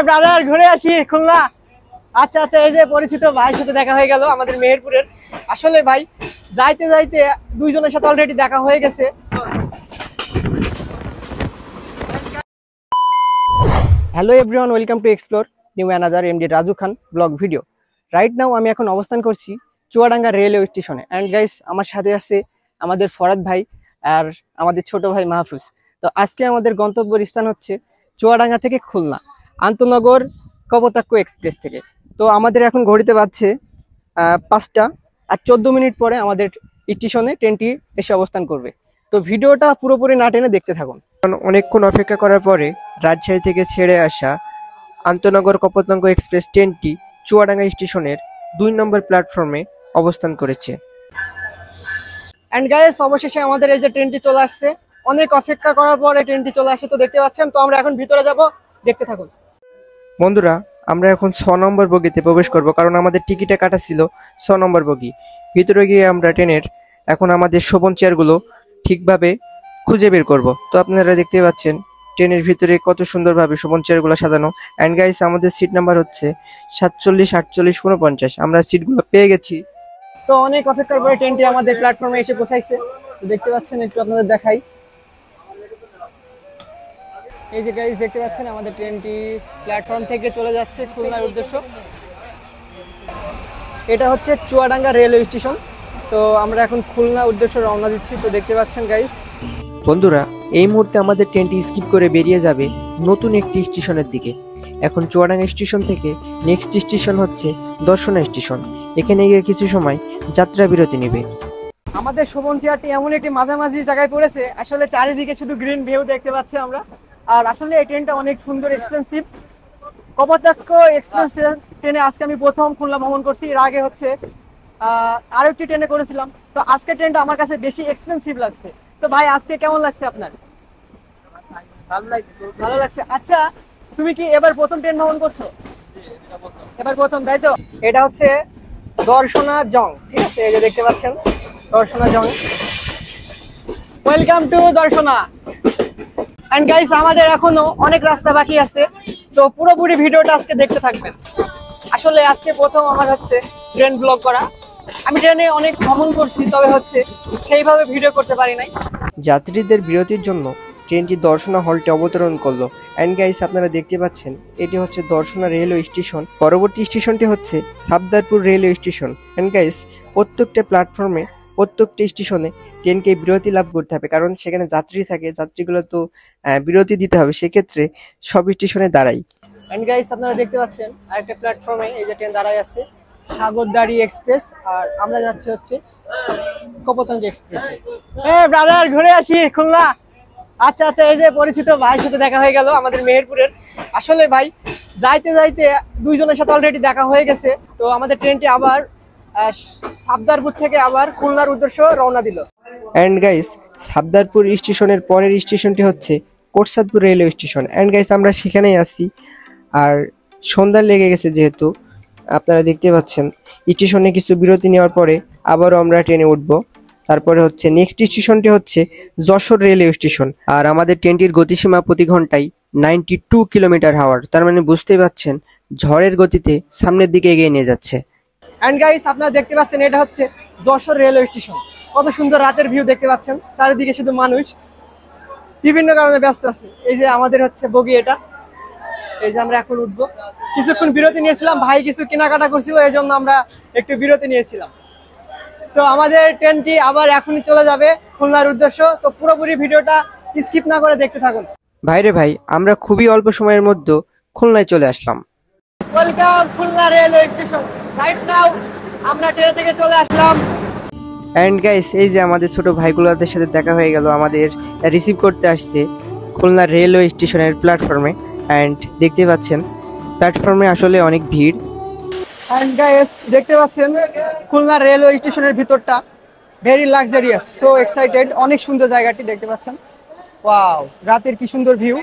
Brother ঘুরে আসি খুলনা। আচ্ছা আচ্ছা, এই যে পরিচিত ভাইয়ের সাথে দেখা হয়ে গেল আমাদের মেহেরপুরের। আসলে ভাই যাইতে যাইতে দুইজনের সাথে অলরেডি দেখা হয়ে গেছে। Hello everyone, welcome to explore new another MD Raju Khan blog video. Right now আমি এখন অবস্থান করছি চুয়াডাঙ্গা রেলওয়ে স্টেশনে। অ্যান্ড গাইস, আমার সাথে আছে আমাদের ফরাদ ভাই আর আমাদের ছোট ভাই মাহফুজ। তো আজকে আমাদের গন্তব্যের স্থান হচ্ছে চুয়াডাঙ্গা থেকে খুলনা আন্তনগর কপোতাক্ষ এক্সপ্রেস থেকে। তো আমাদের এখন ঘড়িতে বাজছে 5টা আর 14 মিনিট পরে আমাদের স্টেশনে ট্রেনটি এসে অবস্থান করবে। তো ভিডিওটা পুরোপুরি না টেনে দেখতে থাকুন। অনেকক্ষণ অপেক্ষা করার পরে রাজশাহী থেকে ছেড়ে আসা আন্তনগর কপোতাক্ষ এক্সপ্রেস ট্রেনটি চুয়াডাঙ্গা স্টেশনের 2 নম্বর প্ল্যাটফর্মে অবস্থান করেছে। এন্ড গাইস, অবশেষে আমাদের এই যে ট্রেনটি চলে আসছে। অনেক অপেক্ষা করার পরে ট্রেনটি চলে আসছে, তো দেখতে পাচ্ছেন। তো আমরা এখন ভিতরে যাব, দেখতে থাকুন। বন্ধুরা, আমরা এখন 6 নম্বর বগিতে প্রবেশ করব, কারণ আমাদের টিকিটে কাটা ছিল 6 নম্বর বগি। ভিতরে গিয়ে আমরা ট্রেনের এখন আমাদের শোভন চেয়ারগুলো ঠিকভাবে খুঁজে বের করব। তো আপনারা দেখতে পাচ্ছেন ট্রেনের ভিতরে কত সুন্দরভাবে শোভন চেয়ারগুলো সাজানো। অ্যান্ড গাইস, আমাদের সিট নাম্বার হচ্ছে 47, 48, 49। আমরা সিটগুলো পেয়ে গেছি। তো অনেক অপেক্ষার পরে ট্রেনটি আমাদের প্ল্যাটফর্মে এসে পৌঁছাইছে। দেখতে পাচ্ছেন, একটু আপনাদের দেখাই। এই যে গাইস দেখতে পাচ্ছেন, আমাদের ট্রেনটি প্ল্যাটফর্ম থেকে চলে যাচ্ছে খুলনার উদ্দেশ্য। এটা হচ্ছে চুয়াডাঙ্গা রেলওয়ে স্টেশন। তো আমরা এখন খুলনা উদ্দেশ্যে রওনা দিচ্ছি। তো দেখতে পাচ্ছেন গাইস। বন্ধুরা, এই মুহূর্তে আমাদের ট্রেনটি স্কিপ করে বেরিয়ে যাবে নতুন একটি স্টেশনের দিকে। এখন চুয়াডাঙ্গা স্টেশন থেকে নেক্সট স্টেশন হচ্ছে দর্শনা স্টেশন। এখানে গিয়ে কিছু সময় যাত্রা বিরতি নেবে। আমাদের শোভন চেয়ারটি এমন একটি মাঝামাঝি জায়গায় পড়েছে, আসলে চারিদিকে শুধু গ্রিন ভিউ দেখতে পাচ্ছি আমরা। আর আসলে এই ট্রেনটা অনেক সুন্দর, এক্সপেন্সিভ। কপোতাক্ষ এক্সপ্রেস ট্রেনে আজকে আমি প্রথম খুলনা ভ্রমণ করছি। এর আগে হচ্ছে আরো একটি ট্রেনে করেছিলাম। তো আজকে ট্রেনটা আমার কাছে বেশি এক্সপেন্সিভ লাগছে। তো ভাই, আজকে কেমন লাগছে আপনার? ভালো লাগছে। আচ্ছা, তুমি কি এবার প্রথম ট্রেন ভ্রমণ করছো? এবার প্রথম, তাই তো? এটা হচ্ছে দর্শনা জং, ঠিক আছে? এই যে দেখতে পাচ্ছেন দর্শনা জং। Welcome to Darshana. And guys, আমাদের এখনো অনেক রাস্তা বাকি আছে। তো পুরোপুরি ভিডিওটা আজকে দেখতে থাকবেন। আসলে আজকে প্রথম আমার হচ্ছে ট্রেন ব্লগ করা। আমি ট্রেনে অনেক ভ্রমণ করছি, তবে হচ্ছে সেইভাবে ভিডিও করতে পারি নাই। যাত্রীদের বিরতির জন্য ট্রেনটি দর্শনা হল্টে অবতরণ করলো। এন্ড গাইস, আপনারা দেখতে পাচ্ছেন এটি হচ্ছে দর্শনা রেলওয়ে স্টেশন। পরবর্তী স্টেশনটি হচ্ছে Safdarpur railway station. And guys, প্রত্যেকটা প্ল্যাটফর্মে প্রত্যেকটা স্টেশনে ট্রেনকে বিরতি লাভ করতে হবে, কারণ সেখানে যাত্রী থাকে, যাত্রীগুলো তো বিরতি দিতে হবে। সেক্ষেত্রে সব স্টেশনে দাঁড়াই। এন্ড গাইস, আপনারা দেখতে পাচ্ছেন আরেকটা প্ল্যাটফর্মে এই যে ট্রেন দাঁড়ায় আছে, সাগরদাড়ি এক্সপ্রেস। আর আমরা যাচ্ছি হচ্ছে কপোতাক্ষ এক্সপ্রেসে। ব্রাদার ঘুরে আসি খুলনা। আচ্ছা আচ্ছা, এই যে পরিচিত ভাইয়ের সাথে দেখা হয়ে গেল আমাদের মেহেরপুরের। আসলে ভাই যাইতে যাইতে দুইজনের সাথে অলরেডি দেখা হয়ে গেছে। তো আমাদের ট্রেনটি আবার সাবদারপুর থেকে আবার খুলনার উদ্দেশ্য রওনা দিল। এন্ড গাইস, সাবদারপুর স্টেশনের পরের স্টেশনটি হচ্ছে Kotchandpur railway station. And guys, আমরা সেখানেই আছি। আর সন্ধ্যা লেগে গেছে, যেহেতু আপনারা দেখতে পাচ্ছেন স্টেশনে কিছু বিরতি নেওয়ার পরে আবারও আমরা ট্রেনে উঠবো। তারপরে হচ্ছে নেক্সট স্টেশনটি হচ্ছে যশোর রেলওয়ে স্টেশন। আর আমাদের ট্রেনটির গতিসীমা প্রতি ঘন্টায় 92 কিলোমিটার/আওয়ার। তার মানে বুঝতেই পাচ্ছেন ঝড়ের গতিতে সামনের দিকে এগিয়ে নিয়ে যাচ্ছে। এন্ড গাইস, আপনারা দেখতে পাচ্ছেন এটা হচ্ছে যশোর রেলওয়ে স্টেশন। কত সুন্দর রাতের ভিউ দেখতে পাচ্ছেন। চারিদিকে শুধু মানুষ, বিভিন্ন কারণে ব্যস্ত আছে। এই যে আমাদের হচ্ছে বগি এটা। এই যে আমরা এখন উঠবো। কিছুক্ষণ বিরতি নিয়েছিলাম, ভাই কিছু কেনাকাটা করছিল, এই জন্য আমরা একটু বিরতি নিয়েছিলাম। তো আমাদের ট্রেনটি আবার এখনই চলে যাবে খুলনার উদ্দেশ্য। তো পুরোপুরি ভিডিওটা স্কিপ না করে দেখতে থাকুন। ভাইরে ভাই, আমরা খুবই অল্প সময়ের মধ্যে খুলনায় চলে আসলাম। Welcome Khulna railway station. Right now আমরা ট্রেন থেকে চলে আসলাম। এন্ড গাইস, এই যে আমাদের ছোট ভাইগুলোদের সাথে দেখা হয়ে গেল, আমাদের রিসিভ করতে আসছে খুলনা রেলওয়ে স্টেশনের প্ল্যাটফর্মে। এন্ড দেখতে পাচ্ছেন প্ল্যাটফর্মে আসলে অনেক ভিড়। এন্ড গাইস, দেখতে পাচ্ছেন খুলনা রেলওয়ে স্টেশনের ভিতরটা ভেরি লাক্সারিয়াস, সো এক্সাইটেড। অনেক সুন্দর জায়গাটি দেখতে পাচ্ছেন। ওয়াও, রাতের কি সুন্দর ভিউ।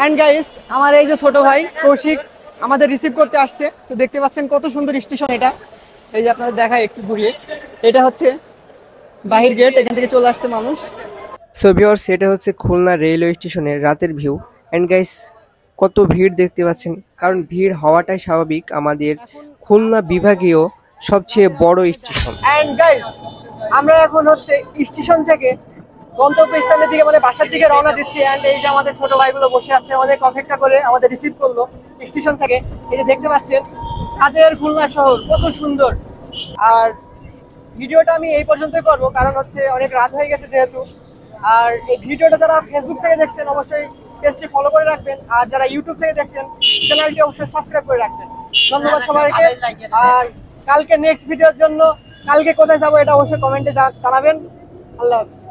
এন্ড গাইস, আমার এই যে ছোট ভাই কৌশিক আমাদের রিসিভ করতে আসছে। তো দেখতে পাচ্ছেন কত সুন্দর স্টেশন এটা। এই যে আপনাদের দেখায় একটু ঘুরিয়ে, এটা হচ্ছে বাহির গেট, এখান থেকে চলে আসছে মানুষ। সো ভিউয়ার্স, এটা হচ্ছে খুলনা রেলওয়ে স্টেশনের রাতের ভিউ। এন্ড গাইস, কত ভিড় দেখতে পাচ্ছেন, কারণ ভিড় হওয়াটাই স্বাভাবিক। আমাদের খুলনা বিভাগীয় সবচেয়ে বড় স্টেশন। এন্ড গাইস, আমরা এখন হচ্ছে স্টেশন থেকে গন্তব্যস্থানের দিকে মানে বাসার দিকে রওনা দিচ্ছি। এন্ড এই যে আমাদের ছোট ভাইগুলো বসে আছে, আমাদের অপেক্ষা করে আমাদের রিসিভ করলো স্টেশন থেকে। এই যে দেখতে পাচ্ছেন তাদের খুলনা শহর কত সুন্দর। আর ভিডিওটা আমি এই পর্যন্তই করব, কারণ হচ্ছে অনেক রাত হয়ে গেছে যেহেতু। আর এই ভিডিওটা যারা ফেসবুক থেকে দেখছেন অবশ্যই পেজটি ফলো করে রাখবেন, আর যারা ইউটিউব থেকে দেখছেন চ্যানেলটি অবশ্যই সাবস্ক্রাইব করে রাখবেন। ধন্যবাদ সবাইকে। আর কালকে নেক্সট ভিডিওর জন্য কালকে কোথায় যাবো এটা অবশ্যই কমেন্টে জানাবেন। আল্লাহ হাফেজ।